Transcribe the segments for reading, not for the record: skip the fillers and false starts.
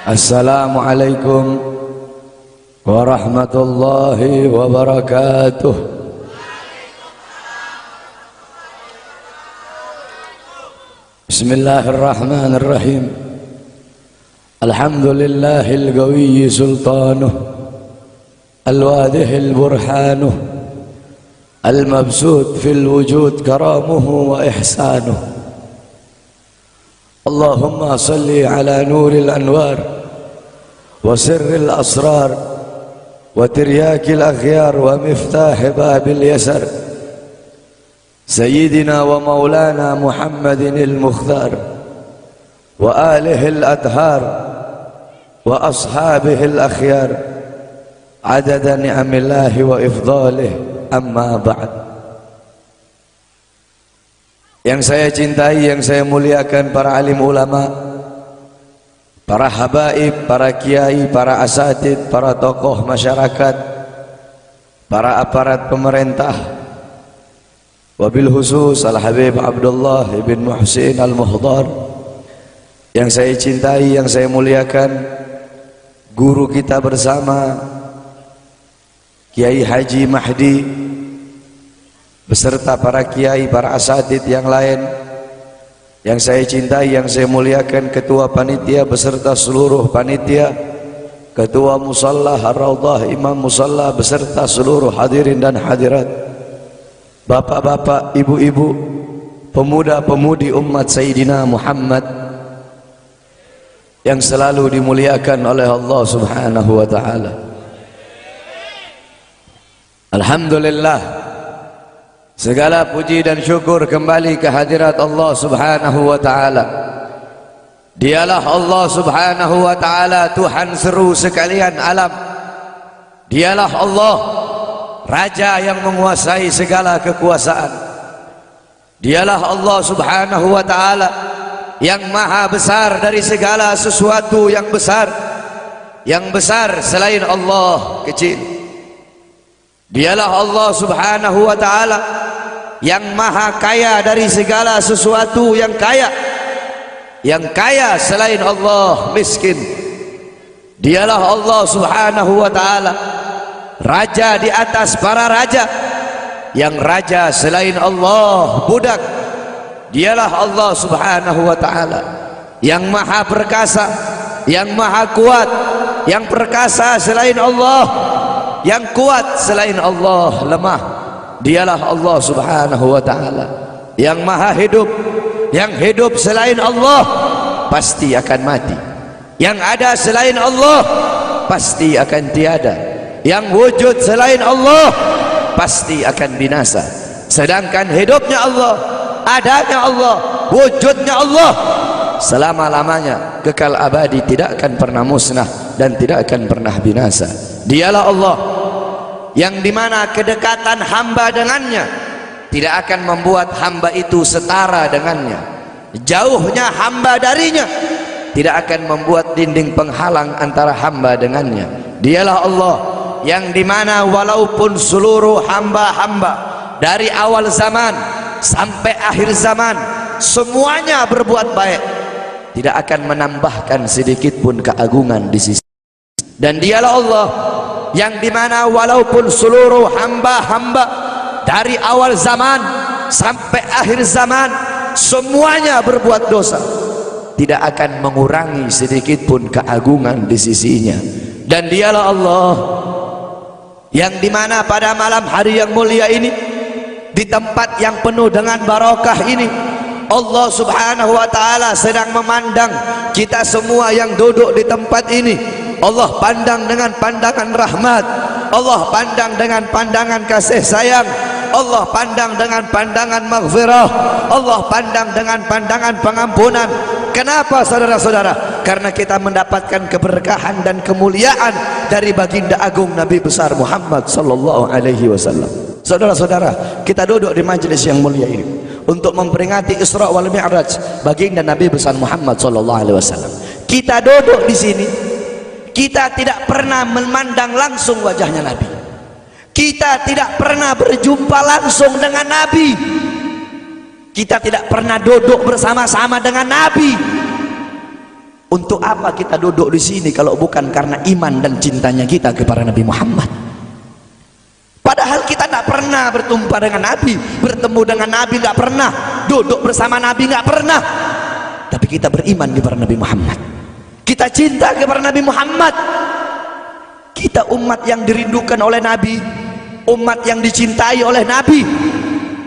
Assalamualaikum warahmatullahi wabarakatuh. Bismillahirrahmanirrahim. Alhamdulillahil qawiyyi sultanuh, al-wadihil burhanuh, al-mabsut fil wujud karamuhu wa ihsanuh. Allahumma salli ala nuril anwar وسر الأسرار وترياك الأخيار ومفتاح باب اليسر سيدنا ومولانا محمد المختار وآله الأطهار وأصحابه الأخيار عدد نعم الله وإفضاله. أما بعد. Yang saya cintai, yang saya muliakan para alim ulama, para habaib, para kiai, para asatid, para tokoh masyarakat, para aparat pemerintah, wabil khusus Al-Habib Abdullah ibn Muhsin Al-Muhdar, yang saya cintai, yang saya muliakan, guru kita bersama Kiai Haji Mahdi beserta para kiai, para asatid yang lain, yang saya cintai, yang saya muliakan, ketua panitia beserta seluruh panitia, ketua musalla Ar-Raudhah, imam musalla beserta seluruh hadirin dan hadirat, bapak-bapak, ibu-ibu, pemuda-pemudi umat Sayyidina Muhammad yang selalu dimuliakan oleh Allah Subhanahu wa taala. Alhamdulillah, segala puji dan syukur kembali ke hadirat Allah Subhanahu wa taala. Dialah Allah Subhanahu wa taala, Tuhan seru sekalian alam. Dialah Allah, Raja yang menguasai segala kekuasaan. Dialah Allah Subhanahu wa taala yang maha besar dari segala sesuatu yang besar. Yang besar selain Allah kecil. Dialah Allah Subhanahu wa taala yang maha kaya dari segala sesuatu yang kaya. Yang kaya selain Allah miskin. Dialah Allah Subhanahu wa taala, Raja di atas para raja. Yang raja selain Allah budak. Dialah Allah Subhanahu wa taala yang maha perkasa, yang maha kuat. Yang perkasa selain Allah, yang kuat selain Allah lemah. Dialah Allah Subhanahu wa taala yang maha hidup. Yang hidup selain Allah pasti akan mati. Yang ada selain Allah pasti akan tiada. Yang wujud selain Allah pasti akan binasa. Sedangkan hidupnya Allah, adanya Allah, wujudnya Allah selama-lamanya, kekal abadi, tidak akan pernah musnah dan tidak akan pernah binasa. Dialah Allah yang dimana kedekatan hamba dengannya tidak akan membuat hamba itu setara dengannya. Jauhnya hamba darinya tidak akan membuat dinding penghalang antara hamba dengannya. Dialah Allah yang dimana walaupun seluruh hamba-hamba dari awal zaman sampai akhir zaman semuanya berbuat baik, tidak akan menambahkan sedikit pun keagungan di sisi. Dan dialah Allah yang dimana walaupun seluruh hamba-hamba dari awal zaman sampai akhir zaman semuanya berbuat dosa, tidak akan mengurangi sedikit pun keagungan di sisinya. Dan dialah Allah yang dimana pada malam hari yang mulia ini, di tempat yang penuh dengan barakah ini, Allah Subhanahu wa taala sedang memandang kita semua yang duduk di tempat ini. Allah pandang dengan pandangan rahmat, Allah pandang dengan pandangan kasih sayang, Allah pandang dengan pandangan maghfirah, Allah pandang dengan pandangan pengampunan. Kenapa saudara-saudara? Karena kita mendapatkan keberkahan dan kemuliaan dari baginda agung Nabi besar Muhammad sallallahu alaihi wasallam. Saudara-saudara, kita duduk di majelis yang mulia ini untuk memperingati Isra wal Mi'raj baginda Nabi besar Muhammad sallallahu alaihi wasallam. Kita duduk di sini, kita tidak pernah memandang langsung wajahnya Nabi. Kita tidak pernah berjumpa langsung dengan Nabi. Kita tidak pernah duduk bersama-sama dengan Nabi. Untuk apa kita duduk di sini kalau bukan karena iman dan cintanya kita kepada Nabi Muhammad? Padahal kita tidak pernah berjumpa dengan Nabi, bertemu dengan Nabi nggak pernah, duduk bersama Nabi nggak pernah. Tapi kita beriman kepada Nabi Muhammad. Kita cinta kepada Nabi Muhammad. Kita umat yang dirindukan oleh Nabi, umat yang dicintai oleh Nabi.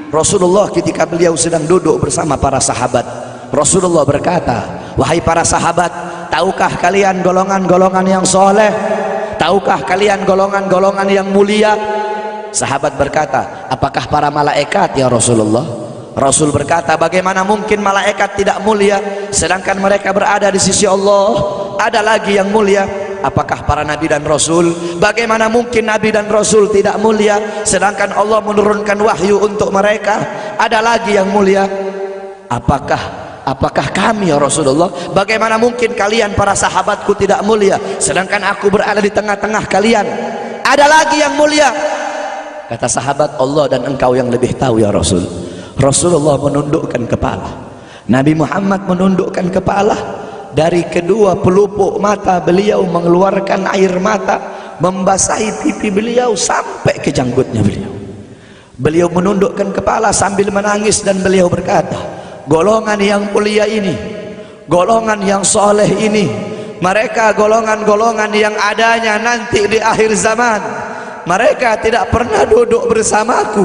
Rasulullah ketika beliau sedang duduk bersama para sahabat, Rasulullah berkata, wahai para sahabat, tahukah kalian golongan-golongan yang soleh? Tahukah kalian golongan-golongan yang mulia? Sahabat berkata, apakah para malaikat ya Rasulullah? Rasul berkata, bagaimana mungkin malaikat tidak mulia sedangkan mereka berada di sisi Allah? Ada lagi yang mulia. Apakah para nabi dan rasul? Bagaimana mungkin nabi dan rasul tidak mulia sedangkan Allah menurunkan wahyu untuk mereka? Ada lagi yang mulia. Apakah kami ya Rasulullah? Bagaimana mungkin kalian para sahabatku tidak mulia sedangkan aku berada di tengah-tengah kalian? Ada lagi yang mulia. Kata sahabat, Allah dan engkau yang lebih tahu ya Rasul. Rasulullah menundukkan kepala, Nabi Muhammad menundukkan kepala. Dari kedua pelupuk mata beliau mengeluarkan air mata, membasahi pipi beliau sampai ke janggutnya beliau. Beliau menundukkan kepala sambil menangis dan beliau berkata, golongan yang mulia ini, golongan yang soleh ini, mereka golongan-golongan yang adanya nanti di akhir zaman. Mereka tidak pernah duduk bersamaku,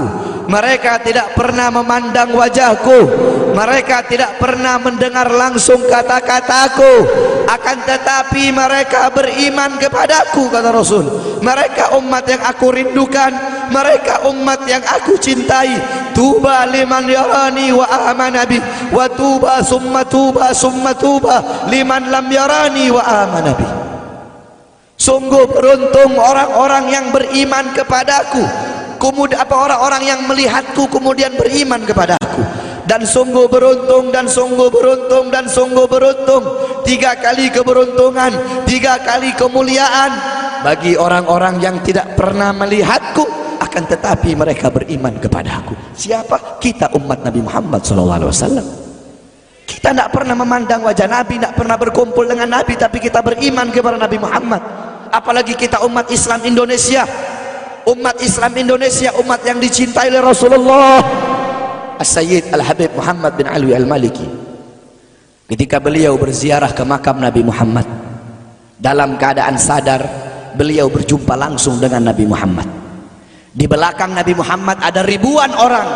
mereka tidak pernah memandang wajahku, mereka tidak pernah mendengar langsung kata-kataku, akan tetapi mereka beriman kepadaku, kata Rasul. Mereka umat yang aku rindukan, mereka umat yang aku cintai. Tuba liman yarani wa amana bi, wa tuba summa tuba summa tuba liman lam yarani wa amana bi. Sungguh beruntung orang-orang yang beriman kepadaku, kemudian orang-orang yang melihatku kemudian beriman kepadaku. Dan sungguh beruntung, dan sungguh beruntung, dan sungguh beruntung. 3 kali keberuntungan, 3 kali kemuliaan bagi orang-orang yang tidak pernah melihatku akan tetapi mereka beriman kepadaku. Siapa? Kita umat Nabi Muhammad SAW. Kita tidak pernah memandang wajah Nabi, tidak pernah berkumpul dengan Nabi, tapi kita beriman kepada Nabi Muhammad. Apalagi kita umat Islam Indonesia. Umat Islam Indonesia, umat yang dicintai oleh Rasulullah. As-Sayyid Al-Habib Muhammad bin Alwi Al-Maliki, ketika beliau berziarah ke makam Nabi Muhammad, dalam keadaan sadar beliau berjumpa langsung dengan Nabi Muhammad. Di belakang Nabi Muhammad ada ribuan orang.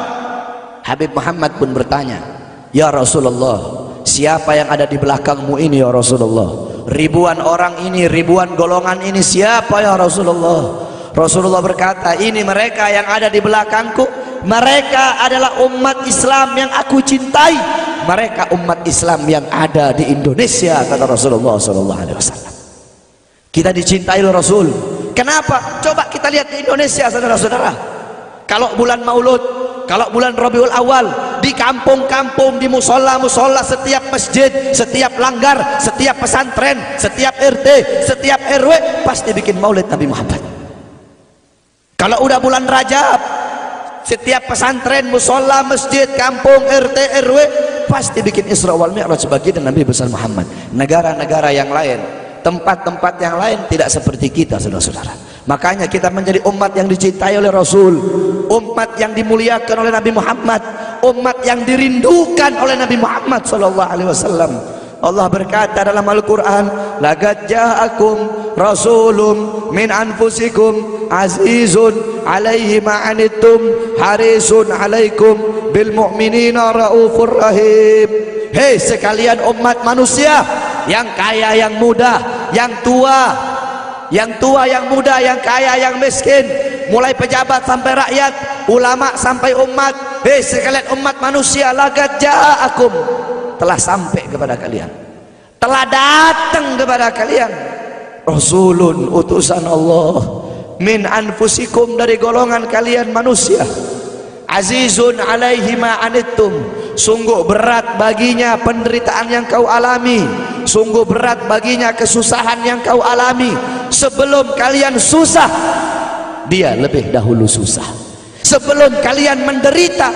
Habib Muhammad pun bertanya, ya Rasulullah, siapa yang ada di belakangmu ini ya Rasulullah? Ribuan orang ini, ribuan golongan ini, siapa ya Rasulullah? Rasulullah berkata, ini mereka yang ada di belakangku, mereka adalah umat Islam yang aku cintai, mereka umat Islam yang ada di Indonesia, kata Rasulullah SAW. Kita dicintai oleh Rasul. Kenapa? Coba kita lihat di Indonesia, saudara-saudara. Kalau bulan Maulud, kalau bulan Rabiul Awal, di kampung-kampung, di musola-musola, setiap masjid, setiap langgar, setiap pesantren, setiap RT, setiap RW pasti bikin maulid Nabi Muhammad. Kalau udah bulan Rajab, setiap pesantren, musola, masjid, kampung, RT, RW pasti bikin Isra wal Mi'raj bagi Nabi besar Muhammad. Negara-negara yang lain, tempat-tempat yang lain tidak seperti kita, saudara-saudara. Makanya kita menjadi umat yang dicintai oleh Rasul, umat yang dimuliakan oleh Nabi Muhammad, umat yang dirindukan oleh Nabi Muhammad SAW. Allah berkata dalam Al-Quran, laqad ja'akum rasulun min anfusikum azizun alaihi ma'anittum harisun alaikum bil mu'minina raufur rahim. Hei sekalian umat manusia, yang kaya, yang muda, yang tua, yang muda, yang kaya, yang miskin, mulai pejabat sampai rakyat, ulama sampai umat. Hei sekalian umat manusia, laqad ja'akum, telah sampai kepada kalian, telah datang kepada kalian rasulun, utusan Allah, min anfusikum, dari golongan kalian manusia, azizun alaihi ma anittum, sungguh berat baginya penderitaan yang kau alami, sungguh berat baginya kesusahan yang kau alami. Sebelum kalian susah, dia lebih dahulu susah. Sebelum kalian menderita,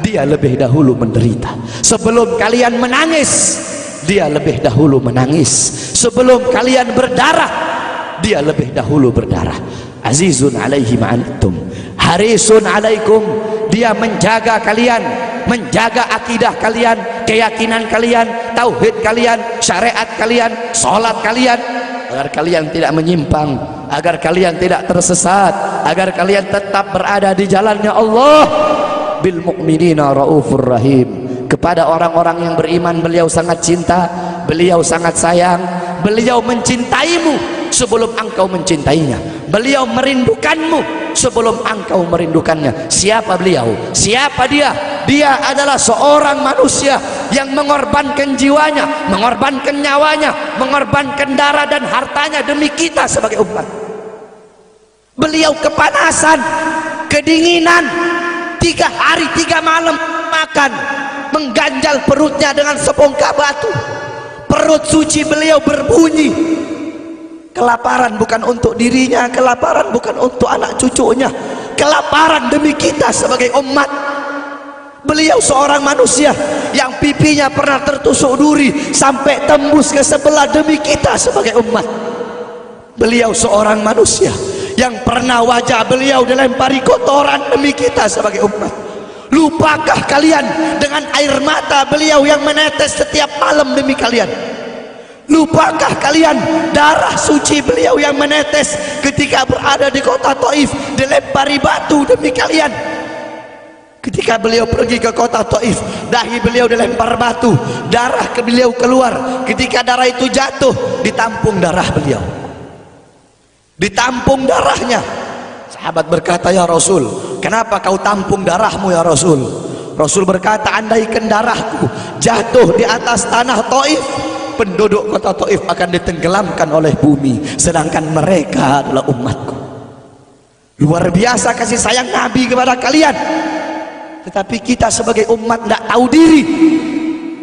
dia lebih dahulu menderita. Sebelum kalian menangis, dia lebih dahulu menangis. Sebelum kalian berdarah, dia lebih dahulu berdarah. Azizun alaihi ma'antum, harisun alaikum, dia menjaga kalian, menjaga akidah kalian, keyakinan kalian, tauhid kalian, syariat kalian, sholat kalian, agar kalian tidak menyimpang, agar kalian tidak tersesat, agar kalian tetap berada di jalannya Allah. Bil mu'minina raufur rahim, kepada orang-orang yang beriman beliau sangat cinta, beliau sangat sayang, beliau mencintaimu sebelum engkau mencintainya, beliau merindukanmu sebelum engkau merindukannya. Siapa beliau? Siapa dia? Dia adalah seorang manusia yang mengorbankan jiwanya, mengorbankan nyawanya, mengorbankan darah dan hartanya demi kita sebagai umat. Beliau kepanasan, kedinginan, 3 hari 3 malam makan, mengganjal perutnya dengan sebongkah batu. Perut suci beliau berbunyi. Kelaparan bukan untuk dirinya, kelaparan bukan untuk anak cucunya, kelaparan demi kita sebagai umat. Beliau seorang manusia yang pipinya pernah tertusuk duri sampai tembus ke sebelah demi kita sebagai umat. Beliau seorang manusia yang pernah wajah beliau dilempari kotoran demi kita sebagai umat. Lupakah kalian dengan air mata beliau yang menetes setiap malam demi kalian? Lupakah kalian darah suci beliau yang menetes ketika berada di kota Taif, dilempari batu demi kalian? Ketika beliau pergi ke kota Taif, dahi beliau dilempar batu, darah ke beliau keluar. Ketika darah itu jatuh, ditampung darah beliau, ditampung darahnya. Sahabat berkata, ya Rasul, kenapa kau tampung darahmu ya Rasul? Rasul berkata, andaikan darahku jatuh di atas tanah Taif, penduduk kota Taif akan ditenggelamkan oleh bumi, sedangkan mereka adalah umatku. Luar biasa kasih sayang Nabi kepada kalian. Tetapi kita sebagai umat tidak tahu diri.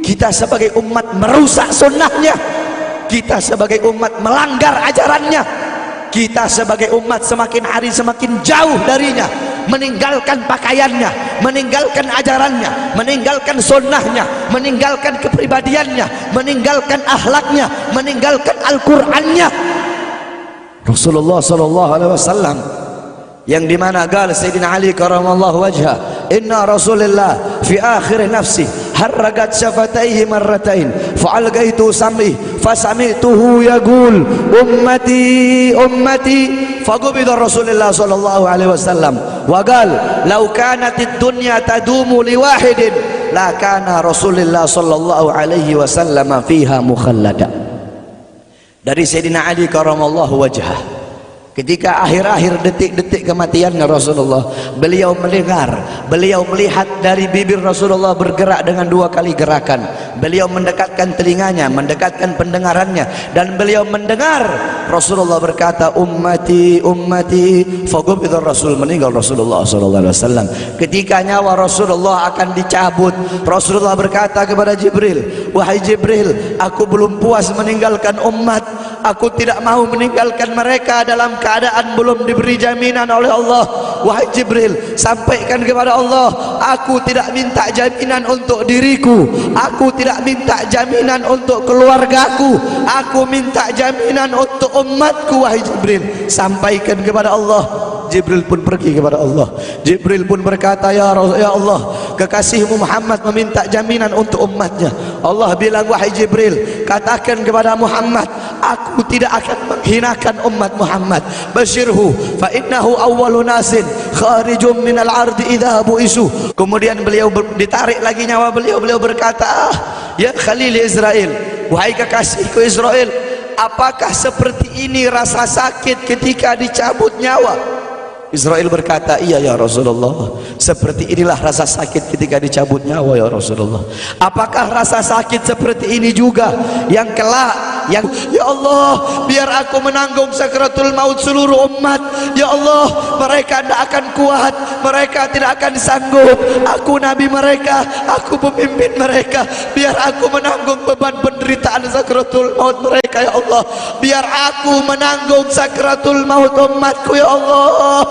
Kita sebagai umat merusak sunnahnya. Kita sebagai umat melanggar ajarannya. Kita sebagai umat semakin hari semakin jauh darinya, meninggalkan pakaiannya, meninggalkan ajarannya, meninggalkan sunnahnya, meninggalkan kepribadiannya, meninggalkan akhlaknya, meninggalkan Al-Qur'annya. Rasulullah sallallahu alaihi wasallam yang dimana gal Sayyidina Ali karamallahu wajha, inna Rasulullah fi akhir nafsi harragat syafataihi marratain fa'algaitu sam'i fasami'tuhu yaqul ummati ummati faqubida Rasulullah sallallahu alaihi wasallam wa qala law kanatid dunya tadumu li wahidin la kana Rasulullah sallallahu alaihi wasallam fiha mukhallada. Dari Sayyidina Ali karamallahu wajhah, ketika akhir-akhir detik-detik kematiannya Rasulullah, beliau mendengar, beliau melihat dari bibir Rasulullah bergerak dengan 2 kali gerakan. Beliau mendekatkan telinganya, mendekatkan pendengarannya, dan beliau mendengar Rasulullah berkata ummati ummati, faqubida Rasul, meninggal Rasulullah sallallahu alaihi wasallam. Ketika nyawa Rasulullah akan dicabut, Rasulullah berkata kepada Jibril, wahai Jibril, aku belum puas meninggalkan umat, aku tidak mau meninggalkan mereka dalam keadaan belum diberi jaminan oleh Allah. Wahai Jibril, sampaikan kepada Allah, aku tidak minta jaminan untuk diriku, aku tidak minta jaminan untuk keluargaku, aku minta jaminan untuk umatku. Wahai Jibril, sampaikan kepada Allah. Jibril pun pergi kepada Allah. Jibril pun berkata, ya Allah, kekasihmu Muhammad meminta jaminan untuk umatnya. Allah bilang, wahai Jibril, katakan kepada Muhammad, aku tidak akan menghinakan umat Muhammad. Basyirhu fa innahu awwalu nasin kharijum minal ardi idza bu'isu. Kemudian beliau ditarik lagi nyawa beliau. Beliau berkata, ya Khalil Israel, wahai kekasihku Israel, apakah seperti ini rasa sakit ketika dicabut nyawa? Israel berkata, iya ya Rasulullah, seperti inilah rasa sakit ketika dicabut nyawa ya Rasulullah. Apakah rasa sakit seperti ini juga yang kelak, yang ya Allah, biar aku menanggung sakratul maut seluruh umat. Ya Allah, mereka tidak akan kuat, mereka tidak akan sanggup. Aku nabi mereka, aku pemimpin mereka, biar aku menanggung beban penderitaan sakratul maut mereka. Ya Allah, biar aku menanggung sakratul maut umatku. Ya Allah,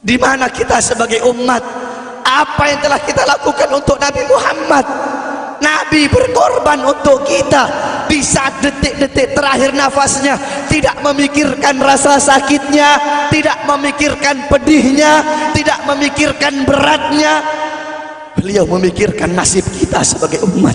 di mana kita sebagai umat? Apa yang telah kita lakukan untuk Nabi Muhammad? Nabi berkorban untuk kita di saat detik-detik terakhir nafasnya, tidak memikirkan rasa sakitnya, tidak memikirkan pedihnya, tidak memikirkan beratnya. Beliau memikirkan nasib kita sebagai umat.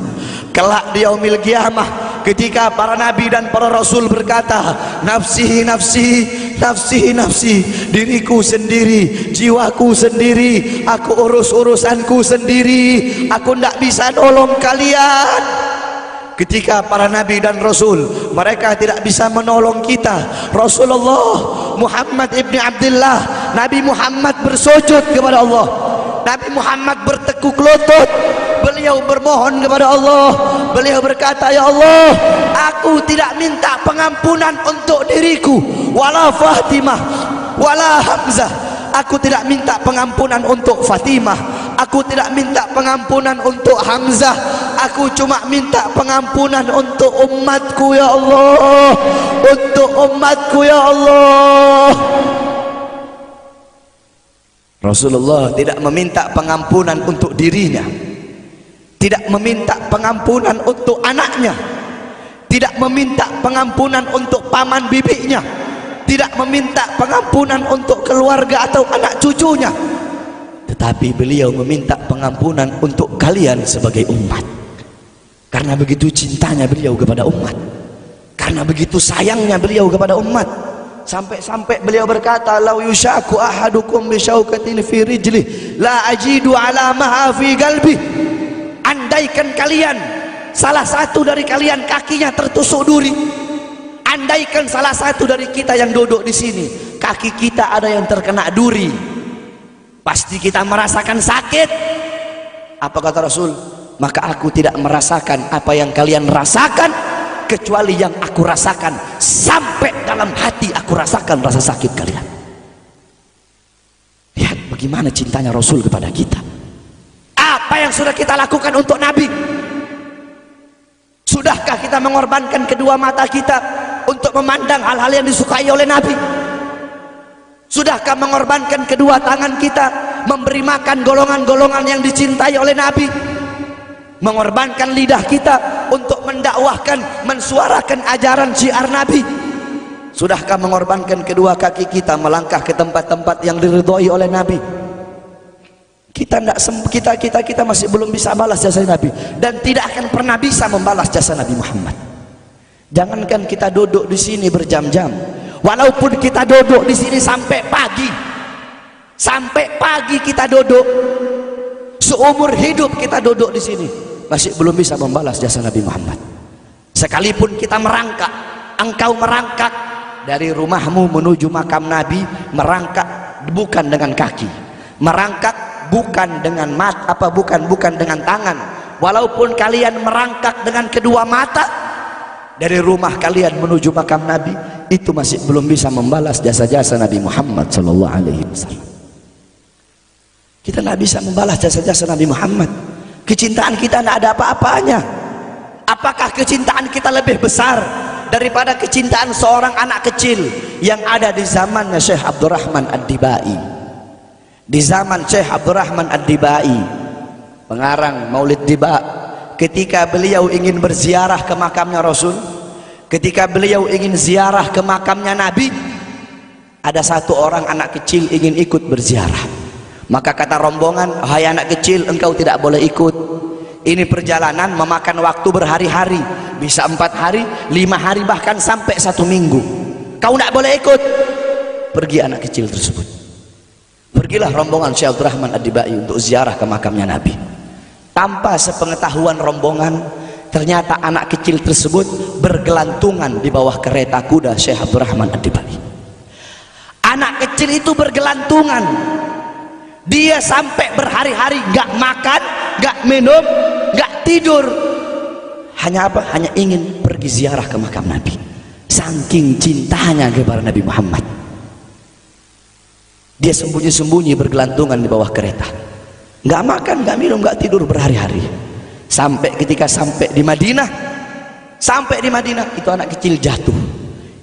Kelak di yaumil qiyamah, ketika para nabi dan para rasul berkata, nafsi nafsi, nafsi nafsi, diriku sendiri, jiwaku sendiri, aku urus urusanku sendiri, aku tidak bisa nolong kalian. Ketika para nabi dan rasul mereka tidak bisa menolong kita, Rasulullah Muhammad ibni Abdullah, Nabi Muhammad bersujud kepada Allah, Nabi Muhammad bertekuk lutut, beliau bermohon kepada Allah. Beliau berkata, ya Allah, aku tidak minta pengampunan untuk diriku, wala Fatimah wala Hamzah. Aku tidak minta pengampunan untuk Fatimah, aku tidak minta pengampunan untuk Hamzah, aku cuma minta pengampunan untuk umatku ya Allah, untuk umatku ya Allah. Rasulullah tidak meminta pengampunan untuk dirinya, tidak meminta pengampunan untuk anaknya, tidak meminta pengampunan untuk paman bibinya, tidak meminta pengampunan untuk keluarga atau anak cucunya, tetapi beliau meminta pengampunan untuk kalian sebagai umat. Karena begitu cintanya beliau kepada umat, karena begitu sayangnya beliau kepada umat, sampai-sampai beliau berkata, lau yushaku ahadukum bisyaukatin fi rijli la ajidu ala maha fi qalbi. Andaikan kalian, salah satu dari kalian kakinya tertusuk duri, andaikan salah satu dari kita yang duduk di sini kaki kita ada yang terkena duri, pasti kita merasakan sakit. Apa kata Rasul? Maka aku tidak merasakan apa yang kalian rasakan, kecuali yang aku rasakan sampai dalam hati aku rasakan rasa sakit kalian. Lihat bagaimana cintanya Rasul kepada kita. Apa yang sudah kita lakukan untuk Nabi? Sudahkah kita mengorbankan kedua mata kita untuk memandang hal-hal yang disukai oleh Nabi? Sudahkah mengorbankan kedua tangan kita memberi makan golongan-golongan yang dicintai oleh Nabi? Mengorbankan lidah kita untuk mendakwahkan, mensuarakan ajaran syiar Nabi? Sudahkah mengorbankan kedua kaki kita melangkah ke tempat-tempat yang diridhoi oleh Nabi? Kita masih belum bisa balas jasa Nabi, dan tidak akan pernah bisa membalas jasa Nabi Muhammad. Jangankan kita duduk di sini berjam-jam, walaupun kita duduk di sini sampai pagi kita duduk, seumur hidup kita duduk di sini, masih belum bisa membalas jasa Nabi Muhammad. Sekalipun kita merangkak, engkau merangkak dari rumahmu menuju makam Nabi, merangkak bukan dengan kaki, merangkak bukan dengan mata, bukan dengan tangan. Walaupun kalian merangkak dengan kedua mata dari rumah kalian menuju makam Nabi, itu masih belum bisa membalas jasa-jasa Nabi Muhammad sallallahu alaihi wasallam. Kita tidak bisa membalas jasa-jasa Nabi Muhammad. Kecintaan kita tidak ada apa-apanya. Apakah kecintaan kita lebih besar daripada kecintaan seorang anak kecil yang ada di zamannya Syekh Abdurrahman Ad-Dibai? Di zaman Syekh Abdurrahman Ad-Dibai, pengarang Maulid Diba, ketika beliau ingin berziarah ke makamnya Rasul, ketika beliau ingin ziarah ke makamnya Nabi, ada satu orang anak kecil ingin ikut berziarah. Maka kata rombongan, hai anak kecil, engkau tidak boleh ikut. Ini perjalanan memakan waktu berhari-hari, bisa 4 hari, 5 hari, bahkan sampai 1 minggu. Kau tidak boleh ikut. Pergi anak kecil tersebut. Pergilah rombongan Syekh Abdurrahman Ad-Dibai untuk ziarah ke makamnya Nabi. Tanpa sepengetahuan rombongan, ternyata anak kecil tersebut bergelantungan di bawah kereta kuda Syekh Abdurrahman Ad-Dibai. Anak kecil itu bergelantungan. Dia sampai berhari-hari gak makan, gak minum, gak tidur. Hanya apa? Hanya ingin pergi ziarah ke makam Nabi. Saking cintanya kepada Nabi Muhammad, dia sembunyi-sembunyi bergelantungan di bawah kereta, nggak makan, nggak minum, nggak tidur berhari-hari. Sampai ketika sampai di Madinah, itu anak kecil jatuh.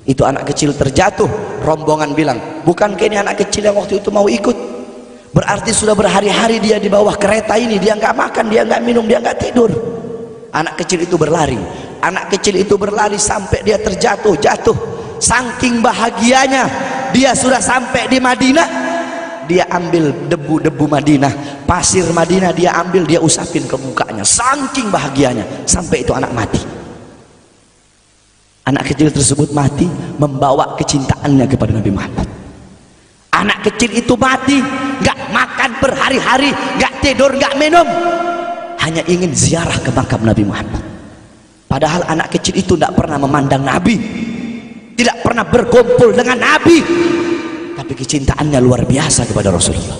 Itu anak kecil terjatuh. Rombongan bilang, bukankah ini anak kecil yang waktu itu mau ikut? Berarti sudah berhari-hari dia di bawah kereta ini, dia nggak makan, dia nggak minum, dia nggak tidur. Anak kecil itu berlari. Anak kecil itu berlari sampai dia terjatuh. Saking bahagianya dia sudah sampai di Madinah. Dia ambil debu-debu Madinah, pasir Madinah, dia ambil, dia usapin ke mukanya. Saking bahagianya sampai itu anak mati. Anak kecil tersebut mati membawa kecintaannya kepada Nabi Muhammad. Anak kecil itu mati, gak makan berhari-hari, gak tidur, gak minum, hanya ingin ziarah ke makam Nabi Muhammad. Padahal anak kecil itu tidak pernah memandang Nabi, tidak pernah berkumpul dengan Nabi, tapi kecintaannya luar biasa kepada Rasulullah.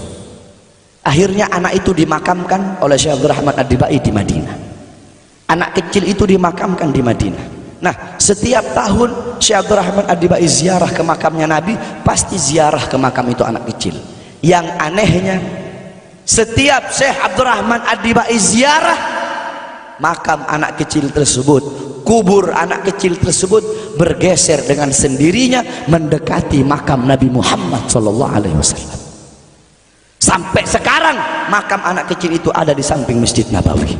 Akhirnya anak itu dimakamkan oleh Syekh Abdurrahman Ad-Dibai di Madinah. Anak kecil itu dimakamkan di Madinah. Nah, setiap tahun Syekh Abdurrahman Ad-Dibai ziarah ke makamnya Nabi, pasti ziarah ke makam itu anak kecil. Yang anehnya, setiap Syekh Abdurrahman Ad-Dibai ziarah makam anak kecil tersebut, kubur anak kecil tersebut bergeser dengan sendirinya mendekati makam Nabi Muhammad SAW. Sampai sekarang makam anak kecil itu ada di samping Masjid Nabawi.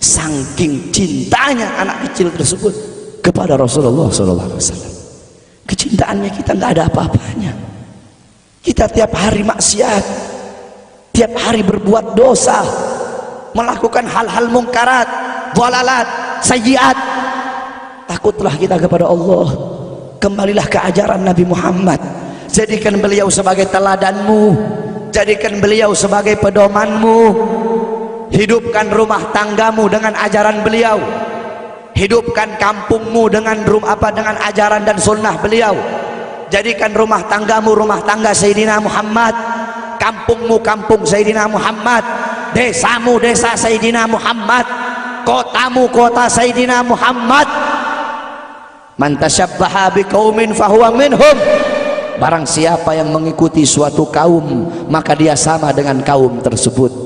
Saking cintanya anak kecil tersebut kepada Rasulullah SAW. Kecintaannya kita nggak ada apa-apanya. Kita tiap hari maksiat, tiap hari berbuat dosa, melakukan hal-hal mungkarat, dhalalat, sayyiat. Takutlah kita kepada Allah. Kembalilah ke ajaran Nabi Muhammad. Jadikan beliau sebagai teladanmu, jadikan beliau sebagai pedomanmu. Hidupkan rumah tanggamu dengan ajaran beliau. Hidupkan kampungmu dengan dengan ajaran dan sunnah beliau. Jadikan rumah tanggamu rumah tangga Sayyidina Muhammad, kampungmu kampung Sayyidina Muhammad, desamu desa Sayyidina Muhammad, kotamu kota Sayyidina Muhammad. Man tasyabbaha biqaumin fahuwa minhum. Barang siapa yang mengikuti suatu kaum, maka dia sama dengan kaum tersebut.